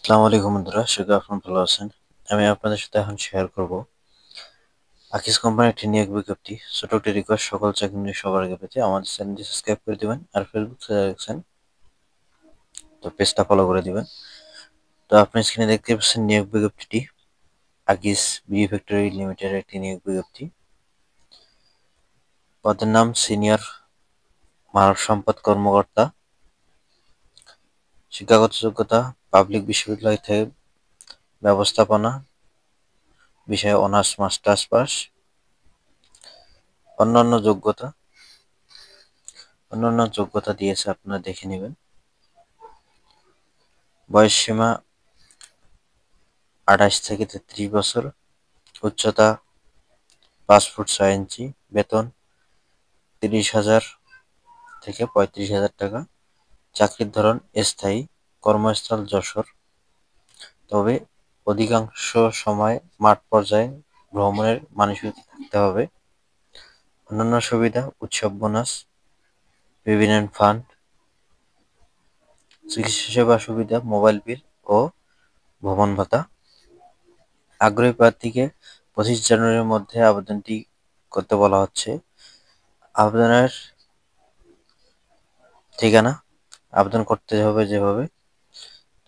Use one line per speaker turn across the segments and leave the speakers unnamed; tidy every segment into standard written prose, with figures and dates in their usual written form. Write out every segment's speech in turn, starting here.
আসসালামু আলাইকুম বন্ধুরা, আশা করি আপনারা ভালো আছেন। আমি আপনাদের সাথে এখন শেয়ার করব আকিস কোম্পানির একটি নিয়োগ বিজ্ঞপ্তি। ছোট একটি রিকোয়েস্ট, সকল চাকরি সবার আগে পেতে আমাদের চ্যানেলটি সাবস্ক্রাইব করে দিবেন, আর ফেসবুক থেকে দেখছেন তো পেজটা ফলো করে দিবেন। তো আপনি স্ক্রিনে দেখতে পাচ্ছেন নিয়োগ বিজ্ঞপ্তিটি আকিস বিডি ফ্যাক্টরি লিমিটেডের একটি নিয়োগ বিজ্ঞপ্তি। পদের নাম সিনিয়র মানব সম্পদ কর্মকর্তা। শিক্ষাগত যোগ্যতা পাবলিক বিশ্ববিদ্যালয় থেকে ব্যবস্থাপনা বিষয়ে অনার্স মাস্টার্স পাস। অন্যান্য যোগ্যতা অন্যান্য যোগ্যতা দিয়েছে, আপনারা দেখে নেবেন। বয়স সীমা 28 থেকে 33 বছর। উচ্চতা 5 ফুট 6 ইঞ্চি। বেতন 30,000 থেকে 35,000 টাকা। চাকরির ধরন স্থায়ী। কর্মস্থল যশোর, তবে অধিকাংশ সময় মাঠ পর্যায়ে ভ্রমণের মানসিকতা থাকতে হবে। অন্যান্য সুবিধা: উৎসব বোনাস, প্রভিডেন্ট ফান্ড, চিকিৎসা সেবা সুবিধা, মোবাইল বিল ও ভ্রমণ ভাতা। আগ্রহী প্রার্থীকে 25 জানুয়ারির মধ্যে আবেদনটি করতে বলা হচ্ছে। আবেদনের ঠিকানা: আবেদন করতে হবে যেভাবে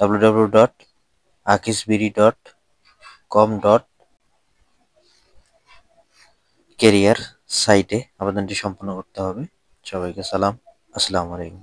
www.akisbidi.com.career সাইটে আবেদনটি সম্পন্ন করতে হবে। সবাইকে সালাম, আসসালামু আলাইকুম।